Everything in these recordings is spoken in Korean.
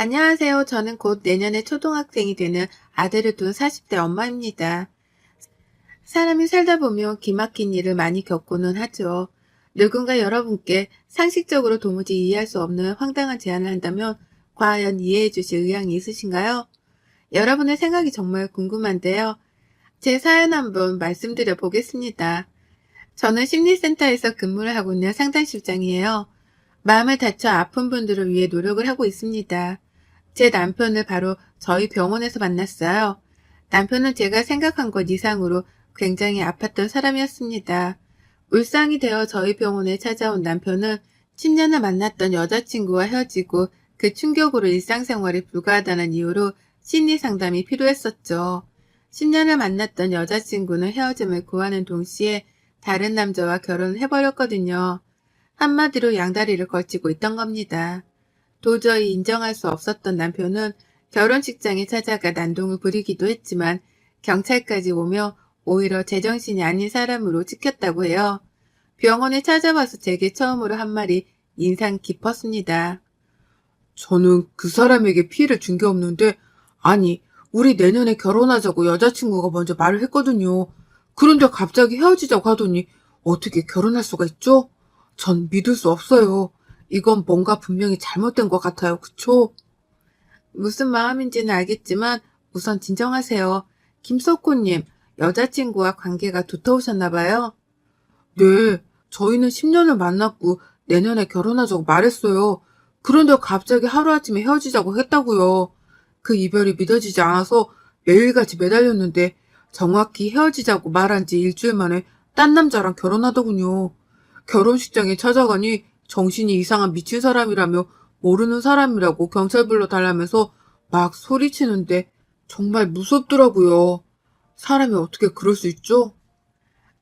안녕하세요. 저는 곧 내년에 초등학생이 되는 아들을 둔 40대 엄마입니다. 사람이 살다 보면 기막힌 일을 많이 겪고는 하죠. 누군가 여러분께 상식적으로 도무지 이해할 수 없는 황당한 제안을 한다면 과연 이해해 주실 의향이 있으신가요? 여러분의 생각이 정말 궁금한데요. 제 사연 한번 말씀드려 보겠습니다. 저는 심리센터에서 근무를 하고 있는 상담실장이에요. 마음을 다쳐 아픈 분들을 위해 노력을 하고 있습니다. 제 남편을 바로 저희 병원에서 만났어요. 남편은 제가 생각한 것 이상으로 굉장히 아팠던 사람이었습니다. 울상이 되어 저희 병원에 찾아온 남편은 10년을 만났던 여자친구와 헤어지고 그 충격으로 일상생활이 불가하다는 이유로 심리 상담이 필요했었죠. 10년을 만났던 여자친구는 헤어짐을 구하는 동시에 다른 남자와 결혼을 해버렸거든요. 한마디로 양다리를 걸치고 있던 겁니다. 도저히 인정할 수 없었던 남편은 결혼식장에 찾아가 난동을 부리기도 했지만 경찰까지 오며 오히려 제정신이 아닌 사람으로 찍혔다고 해요. 병원에 찾아와서 제게 처음으로 한 말이 인상 깊었습니다. 저는 그 사람에게 피해를 준 게 없는데, 아니, 우리 내년에 결혼하자고 여자친구가 먼저 말을 했거든요. 그런데 갑자기 헤어지자고 하더니 어떻게 결혼할 수가 있죠? 전 믿을 수 없어요. 이건 뭔가 분명히 잘못된 것 같아요. 그쵸? 무슨 마음인지는 알겠지만 우선 진정하세요. 김석호님, 여자친구와 관계가 두터우셨나 봐요. 네, 저희는 10년을 만났고 내년에 결혼하자고 말했어요. 그런데 갑자기 하루아침에 헤어지자고 했다고요. 그 이별이 믿어지지 않아서 매일같이 매달렸는데 정확히 헤어지자고 말한 지 일주일 만에 딴 남자랑 결혼하더군요. 결혼식장에 찾아가니 정신이 이상한 미친 사람이라며 모르는 사람이라고 경찰 불러달라면서 막 소리치는데 정말 무섭더라고요. 사람이 어떻게 그럴 수 있죠?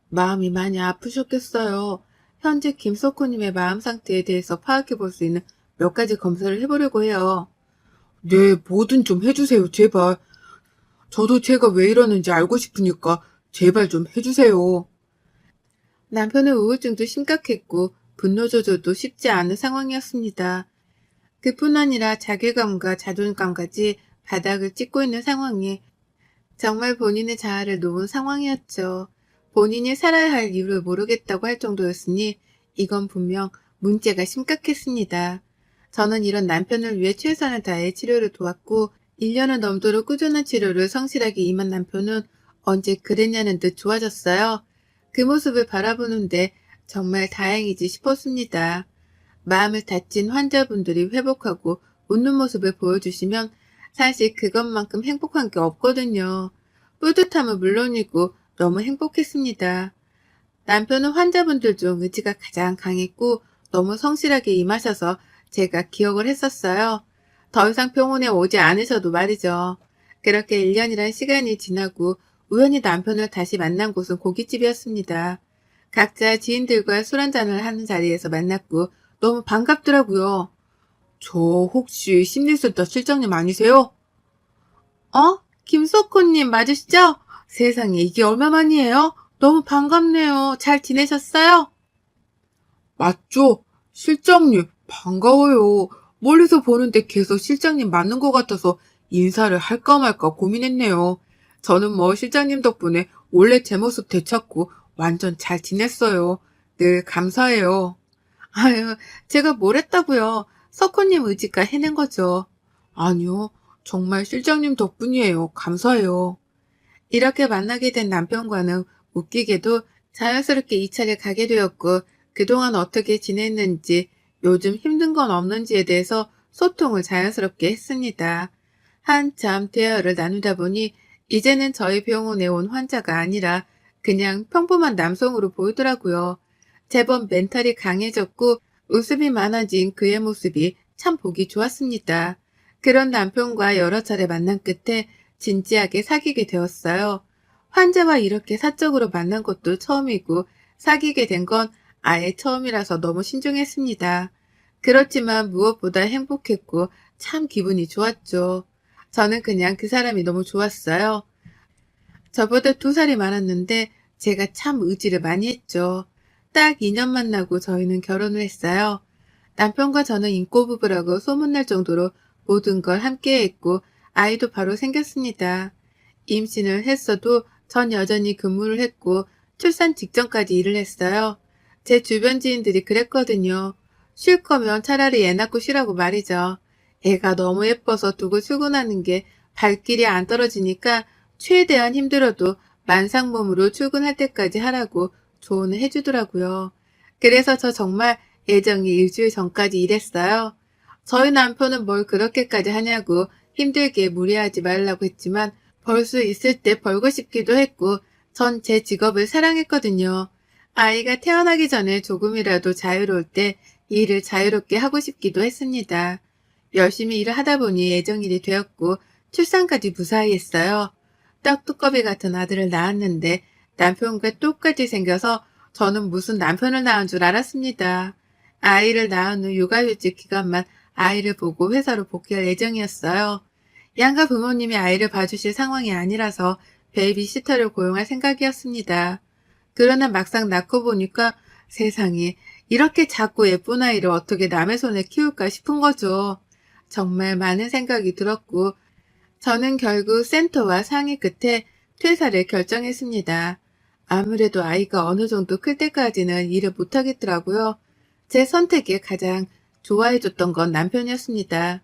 마음이 많이 아프셨겠어요. 현재 김석호님의 마음 상태에 대해서 파악해 볼 수 있는 몇 가지 검사를 해보려고 해요. 네, 뭐든 좀 해주세요, 제발. 저도 제가 왜 이러는지 알고 싶으니까 제발 좀 해주세요. 남편의 우울증도 심각했고 분노 조절도 쉽지 않은 상황이었습니다. 그뿐 아니라 자괴감과 자존감까지 바닥을 찍고 있는 상황에 정말 본인의 자아를 놓은 상황이었죠. 본인이 살아야 할 이유를 모르겠다고 할 정도였으니 이건 분명 문제가 심각했습니다. 저는 이런 남편을 위해 최선을 다해 치료를 도왔고 1년을 넘도록 꾸준한 치료를 성실하게 임한 남편은 언제 그랬냐는 듯 좋아졌어요. 그 모습을 바라보는데 정말 다행이지 싶었습니다. 마음을 다친 환자분들이 회복하고 웃는 모습을 보여주시면 사실 그것만큼 행복한 게 없거든요. 뿌듯함은 물론이고 너무 행복했습니다. 남편은 환자분들 중 의지가 가장 강했고 너무 성실하게 임하셔서 제가 기억을 했었어요. 더 이상 병원에 오지 않으셔도 말이죠. 그렇게 1년이란 시간이 지나고 우연히 남편을 다시 만난 곳은 고깃집이었습니다. 각자 지인들과 술 한잔을 하는 자리에서 만났고 너무 반갑더라고요. 저 혹시 심리센터 실장님 아니세요? 김석호님 맞으시죠? 세상에 이게 얼마만이에요? 너무 반갑네요. 잘 지내셨어요? 맞죠? 실장님, 반가워요. 멀리서 보는데 계속 실장님 맞는 것 같아서 인사를 할까 말까 고민했네요. 저는 뭐 실장님 덕분에 원래 제 모습 되찾고 완전 잘 지냈어요. 늘 감사해요. 아유, 제가 뭘 했다고요. 석호님 의지가 해낸 거죠. 아니요, 정말 실장님 덕분이에요. 감사해요. 이렇게 만나게 된 남편과는 웃기게도 자연스럽게 이 차를 가게 되었고 그동안 어떻게 지냈는지 요즘 힘든 건 없는지에 대해서 소통을 자연스럽게 했습니다. 한참 대화를 나누다 보니 이제는 저희 병원에 온 환자가 아니라 그냥 평범한 남성으로 보이더라고요. 제법 멘탈이 강해졌고 웃음이 많아진 그의 모습이 참 보기 좋았습니다. 그런 남편과 여러 차례 만난 끝에 진지하게 사귀게 되었어요. 환자와 이렇게 사적으로 만난 것도 처음이고 사귀게 된 건 아예 처음이라서 너무 신중했습니다. 그렇지만 무엇보다 행복했고 참 기분이 좋았죠. 저는 그냥 그 사람이 너무 좋았어요. 저보다 2살이 많았는데 제가 참 의지를 많이 했죠. 딱 2년 만나고 저희는 결혼을 했어요. 남편과 저는 인꼬부부라고 소문날 정도로 모든 걸 함께 했고 아이도 바로 생겼습니다. 임신을 했어도 전 여전히 근무를 했고 출산 직전까지 일을 했어요. 제 주변 지인들이 그랬거든요. 쉴 거면 차라리 애 낳고 쉬라고 말이죠. 애가 너무 예뻐서 두고 출근하는 게 발길이 안 떨어지니까 최대한 힘들어도 만상몸으로 출근할 때까지 하라고 조언을 해주더라고요. 그래서 저 정말 예정이 일주일 전까지 일했어요. 저희 남편은 뭘 그렇게까지 하냐고 힘들게 무리하지 말라고 했지만 벌 수 있을 때 벌고 싶기도 했고 전 제 직업을 사랑했거든요. 아이가 태어나기 전에 조금이라도 자유로울 때 일을 자유롭게 하고 싶기도 했습니다. 열심히 일을 하다 보니 애정일이 되었고 출산까지 무사히 했어요. 떡두꺼비 같은 아들을 낳았는데 남편과 똑같이 생겨서 저는 무슨 남편을 낳은 줄 알았습니다. 아이를 낳은 후 육아휴직 기간만 아이를 보고 회사로 복귀할 예정이었어요. 양가 부모님이 아이를 봐주실 상황이 아니라서 베이비시터를 고용할 생각이었습니다. 그러나 막상 낳고 보니까 세상에 이렇게 작고 예쁜 아이를 어떻게 남의 손에 키울까 싶은 거죠. 정말 많은 생각이 들었고 저는 결국 센터와 상의 끝에 퇴사를 결정했습니다. 아무래도 아이가 어느 정도 클 때까지는 일을 못하겠더라고요. 제 선택에 가장 좋아해줬던 건 남편이었습니다.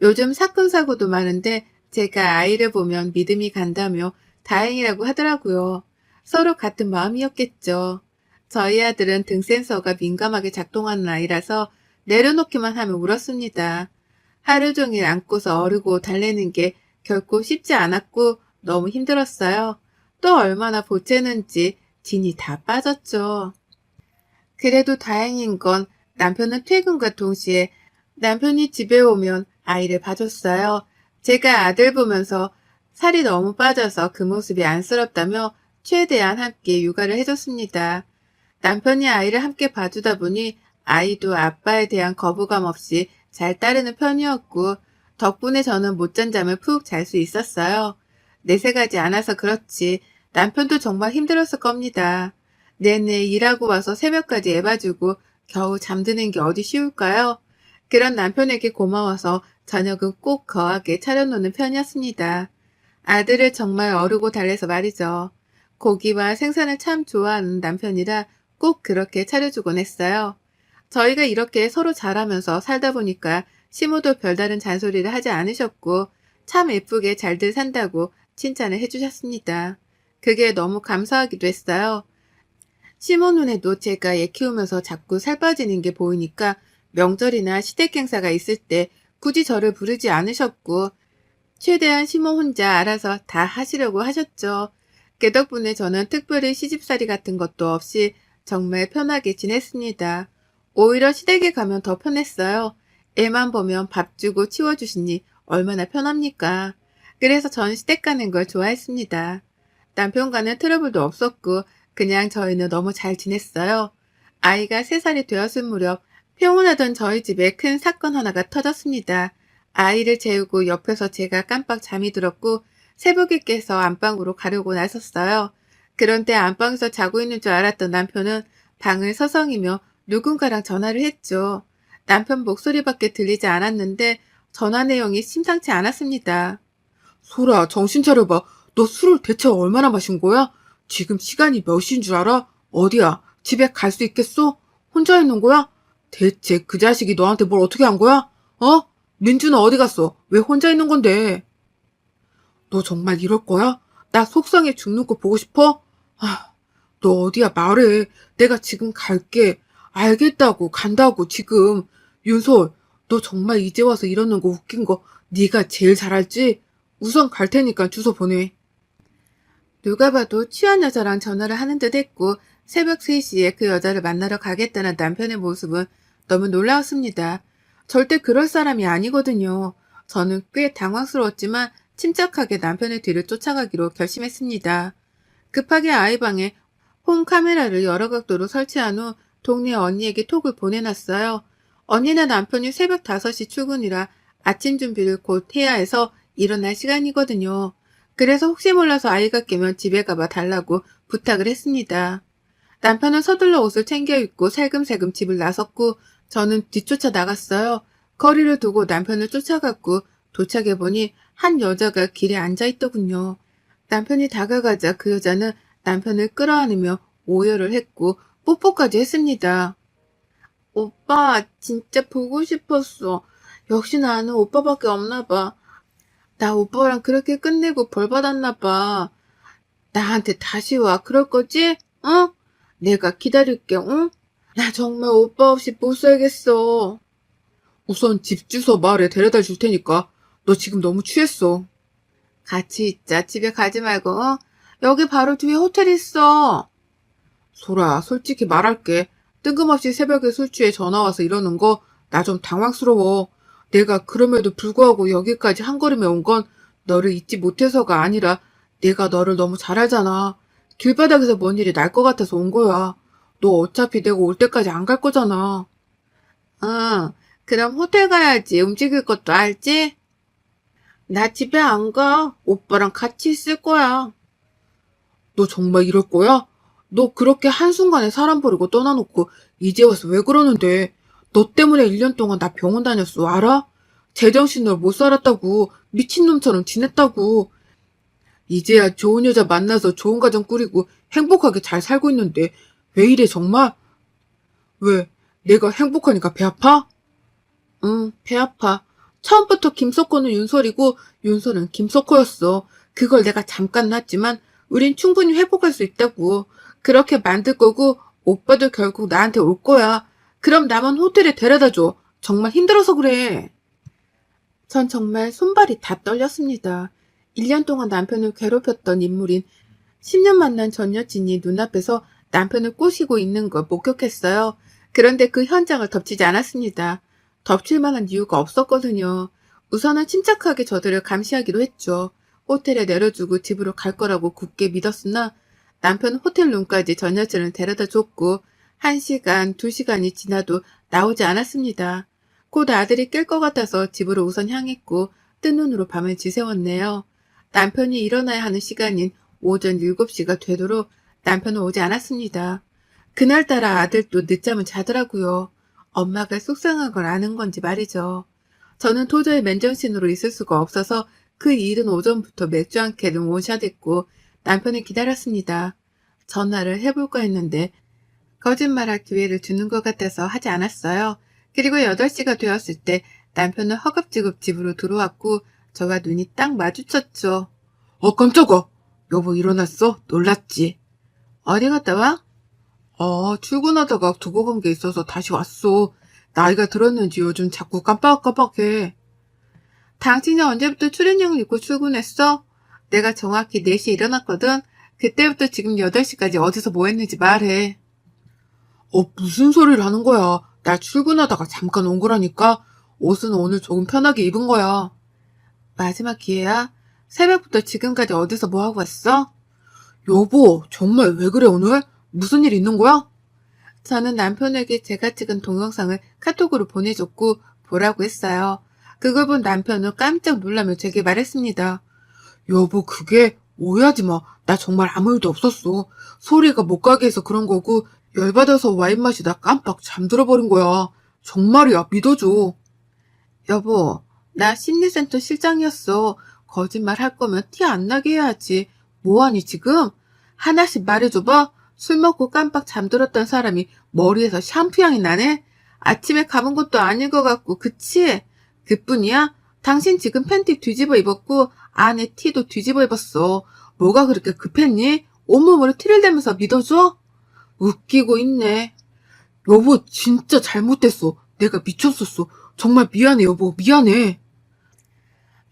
요즘 사건 사고도 많은데 제가 아이를 보면 믿음이 간다며 다행이라고 하더라고요. 서로 같은 마음이었겠죠. 저희 아들은 등 센서가 민감하게 작동하는 아이라서 내려놓기만 하면 울었습니다. 하루 종일 안고서 어르고 달래는 게 결코 쉽지 않았고 너무 힘들었어요. 또 얼마나 보채는지 진이 다 빠졌죠. 그래도 다행인 건 남편은 퇴근과 동시에 남편이 집에 오면 아이를 봐줬어요. 제가 아들 보면서 살이 너무 빠져서 그 모습이 안쓰럽다며 최대한 함께 육아를 해줬습니다. 남편이 아이를 함께 봐주다 보니 아이도 아빠에 대한 거부감 없이 잘 따르는 편이었고 덕분에 저는 못 잔 잠을 푹 잘 수 있었어요. 내색하지 않아서 그렇지 남편도 정말 힘들었을 겁니다. 내내 일하고 와서 새벽까지 애 봐주고 겨우 잠드는 게 어디 쉬울까요? 그런 남편에게 고마워서 저녁은 꼭 거하게 차려놓는 편이었습니다. 아들을 정말 어르고 달래서 말이죠. 고기와 생선을 참 좋아하는 남편이라 꼭 그렇게 차려주곤 했어요. 저희가 이렇게 서로 잘하면서 살다 보니까 시모도 별다른 잔소리를 하지 않으셨고 참 예쁘게 잘들 산다고 칭찬을 해주셨습니다. 그게 너무 감사하기도 했어요. 시모 눈에도 제가 애 키우면서 자꾸 살 빠지는 게 보이니까 명절이나 시댁 행사가 있을 때 굳이 저를 부르지 않으셨고 최대한 시모 혼자 알아서 다 하시려고 하셨죠. 그 덕분에 저는 특별히 시집살이 같은 것도 없이 정말 편하게 지냈습니다. 오히려 시댁에 가면 더 편했어요. 애만 보면 밥 주고 치워주시니 얼마나 편합니까? 그래서 전 시댁 가는 걸 좋아했습니다. 남편과는 트러블도 없었고 그냥 저희는 너무 잘 지냈어요. 아이가 3살이 되었을 무렵 평온하던 저희 집에 큰 사건 하나가 터졌습니다. 아이를 재우고 옆에서 제가 깜빡 잠이 들었고 새벽에 깨서 안방으로 가려고 나섰어요. 그런데 안방에서 자고 있는 줄 알았던 남편은 방을 서성이며 누군가랑 전화를 했죠. 남편 목소리밖에 들리지 않았는데 전화 내용이 심상치 않았습니다. 소라, 정신 차려봐. 너 술을 대체 얼마나 마신 거야? 지금 시간이 몇 시인 줄 알아? 어디야? 집에 갈 수 있겠어? 혼자 있는 거야? 대체 그 자식이 너한테 뭘 어떻게 한 거야? 어? 민주는 어디 갔어? 왜 혼자 있는 건데? 너 정말 이럴 거야? 나 속상해 죽는 거 보고 싶어? 아, 너 어디야? 말해. 내가 지금 갈게. 알겠다고, 간다고, 지금. 윤솔, 너 정말 이제 와서 이러는 거 웃긴 거 네가 제일 잘 알지? 우선 갈 테니까 주소 보내. 누가 봐도 취한 여자랑 전화를 하는 듯 했고 새벽 3시에 그 여자를 만나러 가겠다는 남편의 모습은 너무 놀라웠습니다. 절대 그럴 사람이 아니거든요. 저는 꽤 당황스러웠지만 침착하게 남편의 뒤를 쫓아가기로 결심했습니다. 급하게 아이 방에 홈 카메라를 여러 각도로 설치한 후 동네 언니에게 톡을 보내놨어요. 언니나 남편이 새벽 5시 출근이라 아침 준비를 곧 해야 해서 일어날 시간이거든요. 그래서 혹시 몰라서 아이가 깨면 집에 가봐 달라고 부탁을 했습니다. 남편은 서둘러 옷을 챙겨 입고 살금살금 집을 나섰고 저는 뒤쫓아 나갔어요. 거리를 두고 남편을 쫓아갔고 도착해보니 한 여자가 길에 앉아있더군요. 남편이 다가가자 그 여자는 남편을 끌어안으며 오열을 했고 뽀뽀까지 했습니다. 오빠, 진짜 보고 싶었어. 역시 나는 오빠밖에 없나 봐. 나 오빠랑 그렇게 끝내고 벌 받았나 봐. 나한테 다시 와. 그럴 거지? 응? 내가 기다릴게, 응? 나 정말 오빠 없이 못 살겠어. 우선 집 주소 말에 데려다 줄 테니까 너 지금 너무 취했어. 같이 있자. 집에 가지 말고, 어? 여기 바로 뒤에 호텔 있어. 소라, 솔직히 말할게. 뜬금없이 새벽에 술 취해 전화 와서 이러는 거 나 좀 당황스러워. 내가 그럼에도 불구하고 여기까지 한 걸음에 온 건 너를 잊지 못해서가 아니라 내가 너를 너무 잘 알잖아. 길바닥에서 뭔 일이 날 것 같아서 온 거야. 너 어차피 내가 올 때까지 안 갈 거잖아. 응. 그럼 호텔 가야지. 움직일 것도 알지? 나 집에 안 가. 오빠랑 같이 있을 거야. 너 정말 이럴 거야? 너 그렇게 한순간에 사람 버리고 떠나놓고 이제 와서 왜 그러는데? 너 때문에 1년 동안 나 병원 다녔어, 알아? 제정신으로 못 살았다고, 미친놈처럼 지냈다고. 이제야 좋은 여자 만나서 좋은 가정 꾸리고 행복하게 잘 살고 있는데 왜 이래 정말? 왜? 내가 행복하니까 배 아파? 응, 배 아파. 처음부터 김석호는 윤설이고 윤설은 김석호였어. 그걸 내가 잠깐 놨지만 우린 충분히 회복할 수 있다고. 그렇게 만들 거고 오빠도 결국 나한테 올 거야. 그럼 나만 호텔에 데려다 줘. 정말 힘들어서 그래. 전 정말 손발이 다 떨렸습니다. 1년 동안 남편을 괴롭혔던 인물인 10년 만난 전 여친이 눈앞에서 남편을 꼬시고 있는 걸 목격했어요. 그런데 그 현장을 덮치지 않았습니다. 덮칠 만한 이유가 없었거든요. 우선은 침착하게 저들을 감시하기로 했죠. 호텔에 내려주고 집으로 갈 거라고 굳게 믿었으나 남편은 호텔 룸까지 전 여친을 데려다 줬고 1시간, 2시간이 지나도 나오지 않았습니다. 곧 아들이 깰 것 같아서 집으로 우선 향했고 뜬 눈으로 밤을 지새웠네요. 남편이 일어나야 하는 시간인 오전 7시가 되도록 남편은 오지 않았습니다. 그날따라 아들도 늦잠을 자더라고요. 엄마가 속상한 걸 아는 건지 말이죠. 저는 도저히 맨정신으로 있을 수가 없어서 그 이른 오전부터 맥주 한 캔을 원샷했고 남편을 기다렸습니다. 전화를 해볼까 했는데 거짓말할 기회를 주는 것 같아서 하지 않았어요. 그리고 8시가 되었을 때 남편은 허겁지겁 집으로 들어왔고 저와 눈이 딱 마주쳤죠. 깜짝아. 여보 일어났어? 놀랐지? 어디 갔다 와? 출근하다가 두고 간 게 있어서 다시 왔어. 나이가 들었는지 요즘 자꾸 깜빡깜빡해. 당신이 언제부터 출근용을 입고 출근했어? 내가 정확히 4시에 일어났거든. 그때부터 지금 8시까지 어디서 뭐 했는지 말해. 무슨 소리를 하는 거야. 나 출근하다가 잠깐 온 거라니까. 옷은 오늘 조금 편하게 입은 거야. 마지막 기회야? 새벽부터 지금까지 어디서 뭐 하고 왔어? 여보, 정말 왜 그래 오늘? 무슨 일 있는 거야? 저는 남편에게 제가 찍은 동영상을 카톡으로 보내줬고 보라고 했어요. 그걸 본 남편은 깜짝 놀라며 제게 말했습니다. 여보, 그게 오해하지 마. 나 정말 아무 일도 없었어. 소리가 못 가게 해서 그런 거고 열받아서 와인 마시다 깜빡 잠들어 버린 거야. 정말이야, 믿어줘. 여보, 나 심리센터 실장이었어. 거짓말 할 거면 티 안 나게 해야지. 뭐하니 지금? 하나씩 말해줘봐. 술 먹고 깜빡 잠들었던 사람이 머리에서 샴푸 향이 나네? 아침에 감은 것도 아닐 것 같고, 그치? 그뿐이야? 당신 지금 팬티 뒤집어 입었고 안에 티도 뒤집어 입었어. 뭐가 그렇게 급했니? 온몸으로 티를 대면서 믿어줘? 웃기고 있네. 여보, 진짜 잘못됐어. 내가 미쳤었어. 정말 미안해, 여보. 미안해.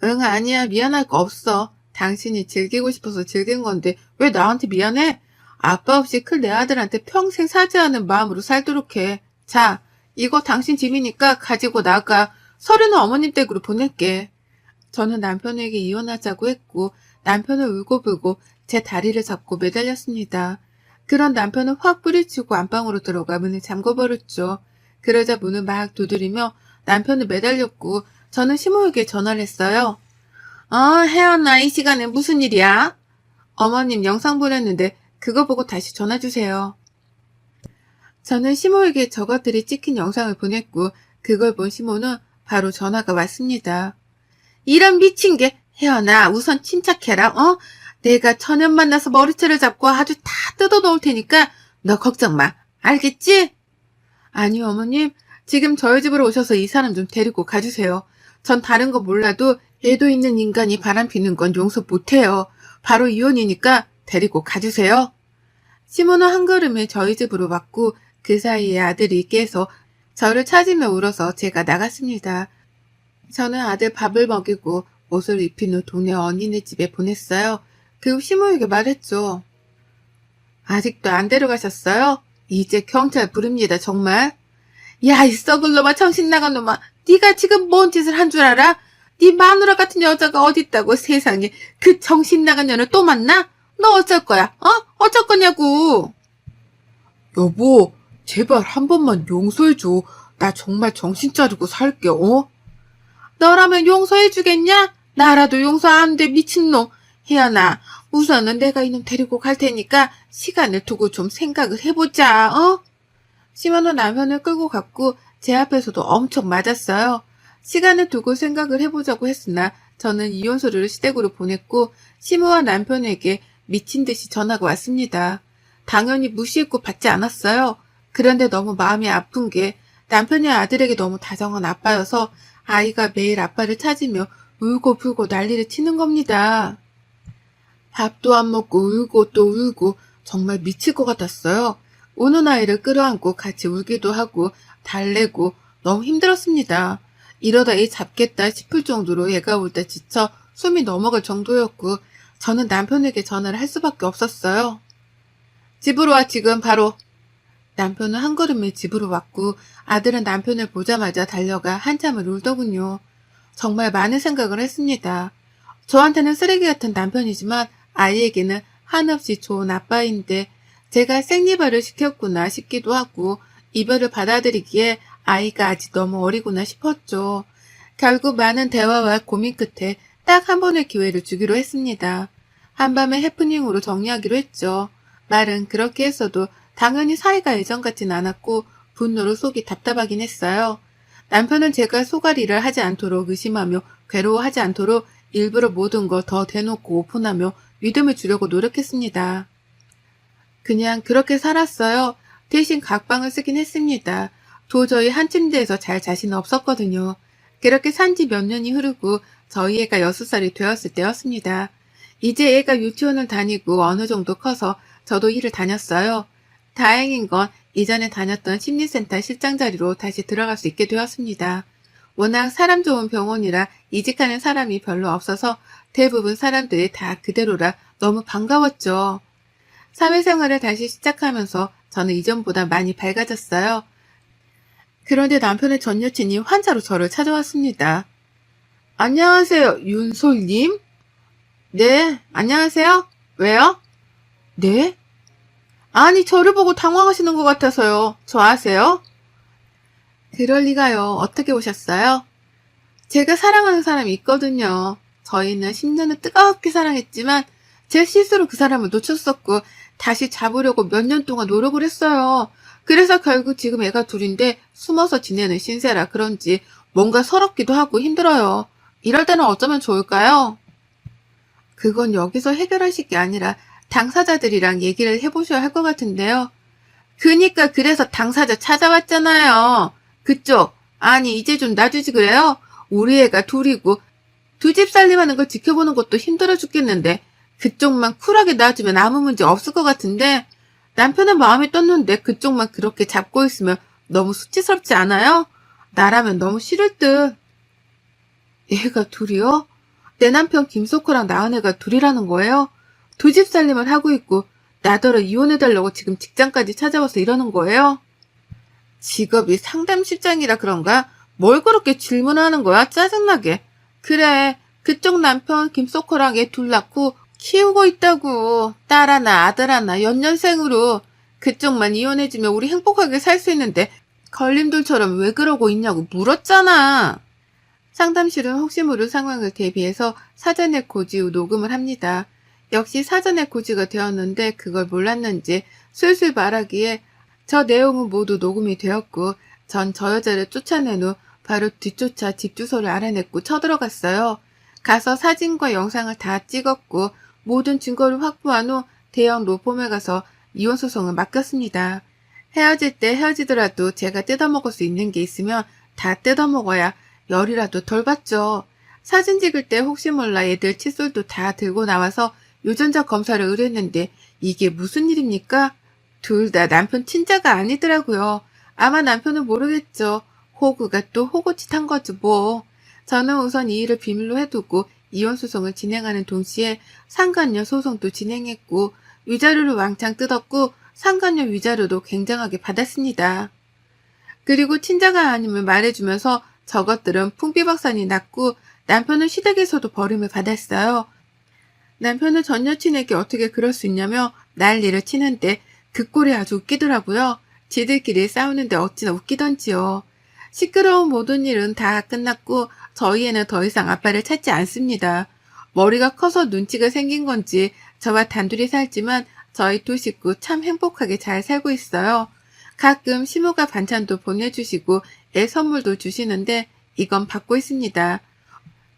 응, 아니야. 미안할 거 없어. 당신이 즐기고 싶어서 즐긴 건데 왜 나한테 미안해? 아빠 없이 클 내 아들한테 평생 사지 않은 마음으로 살도록 해. 자, 이거 당신 짐이니까 가지고 나가. 서류는 어머님 댁으로 보낼게. 저는 남편에게 이혼하자고 했고 남편을 울고불고 제 다리를 잡고 매달렸습니다. 그런 남편은 확 뿌리치고 안방으로 들어가 문을 잠궈버렸죠. 그러자 문을 막 두드리며 남편을 매달렸고 저는 시모에게 전화를 했어요. 혜연아, 이 시간에 무슨 일이야? 어머님 영상 보냈는데 그거 보고 다시 전화 주세요. 저는 시모에게 저것들이 찍힌 영상을 보냈고 그걸 본 시모는 바로 전화가 왔습니다. 이런 미친 게, 혜연아, 우선 침착해라, 어? 내가 천연 만나서 머리채를 잡고 아주 다 뜯어 놓을 테니까 너 걱정 마. 알겠지? 아니, 어머님. 지금 저희 집으로 오셔서 이 사람 좀 데리고 가주세요. 전 다른 거 몰라도 애도 있는 인간이 바람피는 건 용서 못해요. 바로 이혼이니까 데리고 가주세요. 시모는 한 걸음에 저희 집으로 왔고 그 사이에 아들이 깨서 저를 찾으며 울어서 제가 나갔습니다. 저는 아들 밥을 먹이고 옷을 입힌 후 동네 언니네 집에 보냈어요. 그 후 시모에게 말했죠. 아직도 안 데려가셨어요? 이제 경찰 부릅니다, 정말. 야, 이 썩을 놈아, 정신 나간 놈아. 네가 지금 뭔 짓을 한 줄 알아? 네 마누라 같은 여자가 어딨다고 세상에. 그 정신 나간 년을 또 만나? 너 어쩔 거야? 어? 어쩔 거냐고. 여보, 제발 한 번만 용서해줘. 나 정말 정신 차리고 살게, 어? 너라면 용서해주겠냐? 나라도 용서 안 돼, 미친놈. 혜연아, 우선은 내가 이놈 데리고 갈 테니까 시간을 두고 좀 생각을 해보자, 어? 시모는 남편을 끌고 갔고 제 앞에서도 엄청 맞았어요. 시간을 두고 생각을 해보자고 했으나 저는 이혼 서류를 시댁으로 보냈고 시모와 남편에게 미친 듯이 전화가 왔습니다. 당연히 무시했고 받지 않았어요. 그런데 너무 마음이 아픈 게 남편이 아들에게 너무 다정한 아빠여서 아이가 매일 아빠를 찾으며 울고 불고 난리를 치는 겁니다. 밥도 안 먹고 울고 또 울고 정말 미칠 것 같았어요. 우는 아이를 끌어안고 같이 울기도 하고 달래고 너무 힘들었습니다. 이러다 애 잡겠다 싶을 정도로 애가 울 때 지쳐 숨이 넘어갈 정도였고 저는 남편에게 전화를 할 수밖에 없었어요. 집으로 와 지금 바로. 남편은 한 걸음에 집으로 왔고 아들은 남편을 보자마자 달려가 한참을 울더군요. 정말 많은 생각을 했습니다. 저한테는 쓰레기 같은 남편이지만 아이에게는 한없이 좋은 아빠인데 제가 생리발을 시켰구나 싶기도 하고 이별을 받아들이기에 아이가 아직 너무 어리구나 싶었죠. 결국 많은 대화와 고민 끝에 딱 한 번의 기회를 주기로 했습니다. 한밤의 해프닝으로 정리하기로 했죠. 말은 그렇게 했어도 당연히 사이가 예전 같진 않았고 분노로 속이 답답하긴 했어요. 남편은 제가 소갈이를 하지 않도록 의심하며 괴로워하지 않도록 일부러 모든 걸 더 대놓고 오픈하며 믿음을 주려고 노력했습니다. 그냥 그렇게 살았어요. 대신 각방을 쓰긴 했습니다. 도저히 한 침대에서 잘 자신은 없었거든요. 그렇게 산지 몇 년이 흐르고 저희 애가 6살이 되었을 때였습니다. 이제 애가 유치원을 다니고 어느 정도 커서 저도 일을 다녔어요. 다행인 건 이전에 다녔던 심리센터 실장 자리로 다시 들어갈 수 있게 되었습니다. 워낙 사람 좋은 병원이라 이직하는 사람이 별로 없어서 대부분 사람들이 다 그대로라 너무 반가웠죠. 사회생활을 다시 시작하면서 저는 이전보다 많이 밝아졌어요. 그런데 남편의 전 여친이 환자로 저를 찾아왔습니다. 안녕하세요, 윤솔님? 네, 안녕하세요. 왜요? 네? 아니, 저를 보고 당황하시는 것 같아서요. 저 아세요? 그럴 리가요. 어떻게 오셨어요? 제가 사랑하는 사람이 있거든요. 저희는 10년을 뜨겁게 사랑했지만 제 실수로 그 사람을 놓쳤었고 다시 잡으려고 몇 년 동안 노력을 했어요. 그래서 결국 지금 애가 둘인데 숨어서 지내는 신세라 그런지 뭔가 서럽기도 하고 힘들어요. 이럴 때는 어쩌면 좋을까요? 그건 여기서 해결하실 게 아니라 당사자들이랑 얘기를 해보셔야 할 것 같은데요. 그니까 그래서 당사자 찾아왔잖아요. 그쪽, 아니 이제 좀 놔주지 그래요? 우리 애가 둘이고 두 집 살림하는 걸 지켜보는 것도 힘들어 죽겠는데 그쪽만 쿨하게 놔주면 아무 문제 없을 것 같은데 남편은 마음이 떴는데 그쪽만 그렇게 잡고 있으면 너무 수치스럽지 않아요? 나라면 너무 싫을 듯. 애가 둘이요? 내 남편 김석호랑 낳은 애가 둘이라는 거예요? 두 집 살림을 하고 있고 나더러 이혼해달라고 지금 직장까지 찾아와서 이러는 거예요? 직업이 상담실장이라 그런가? 뭘 그렇게 질문하는 거야? 짜증나게. 그래, 그쪽 남편 김석호랑 애 둘 낳고 키우고 있다고. 딸 하나 아들 하나 연년생으로. 그쪽만 이혼해주면 우리 행복하게 살 수 있는데 걸림돌처럼 왜 그러고 있냐고 물었잖아. 상담실은 혹시 모를 상황을 대비해서 사전에 고지 후 녹음을 합니다. 역시 사전에 고지가 되었는데 그걸 몰랐는지 술술 말하기에 저 내용은 모두 녹음이 되었고 전 저 여자를 쫓아낸 후 바로 뒤쫓아 집 주소를 알아냈고 쳐들어갔어요. 가서 사진과 영상을 다 찍었고 모든 증거를 확보한 후 대형 로펌에 가서 이혼 소송을 맡겼습니다. 헤어질 때 헤어지더라도 제가 뜯어먹을 수 있는 게 있으면 다 뜯어먹어야 열이라도 덜 받죠. 사진 찍을 때 혹시 몰라 애들 칫솔도 다 들고 나와서 유전자 검사를 의뢰했는데 이게 무슨 일입니까? 둘 다 남편 친자가 아니더라고요. 아마 남편은 모르겠죠. 호구가 또 호구짓 한 거지 뭐. 저는 우선 이 일을 비밀로 해두고 이혼 소송을 진행하는 동시에 상간녀 소송도 진행했고 위자료를 왕창 뜯었고 상간녀 위자료도 굉장하게 받았습니다. 그리고 친자가 아님을 말해주면서 저것들은 풍비박산이 났고 남편은 시댁에서도 버림을 받았어요. 남편은 전 여친에게 어떻게 그럴 수 있냐며 난리를 치는데 그 꼴이 아주 웃기더라고요. 지들끼리 싸우는데 어찌나 웃기던지요. 시끄러운 모든 일은 다 끝났고 저희 애는 더 이상 아빠를 찾지 않습니다. 머리가 커서 눈치가 생긴 건지 저와 단둘이 살지만 저희 두 식구 참 행복하게 잘 살고 있어요. 가끔 시모가 반찬도 보내주시고 애 선물도 주시는데 이건 받고 있습니다.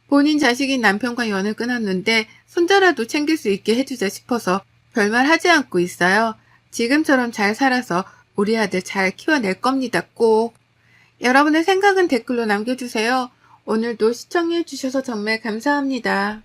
본인 자식인 남편과 연을 끊었는데 손자라도 챙길 수 있게 해주자 싶어서 별말 하지 않고 있어요. 지금처럼 잘 살아서 우리 아들 잘 키워낼 겁니다. 꼭. 여러분의 생각은 댓글로 남겨주세요. 오늘도 시청해주셔서 정말 감사합니다.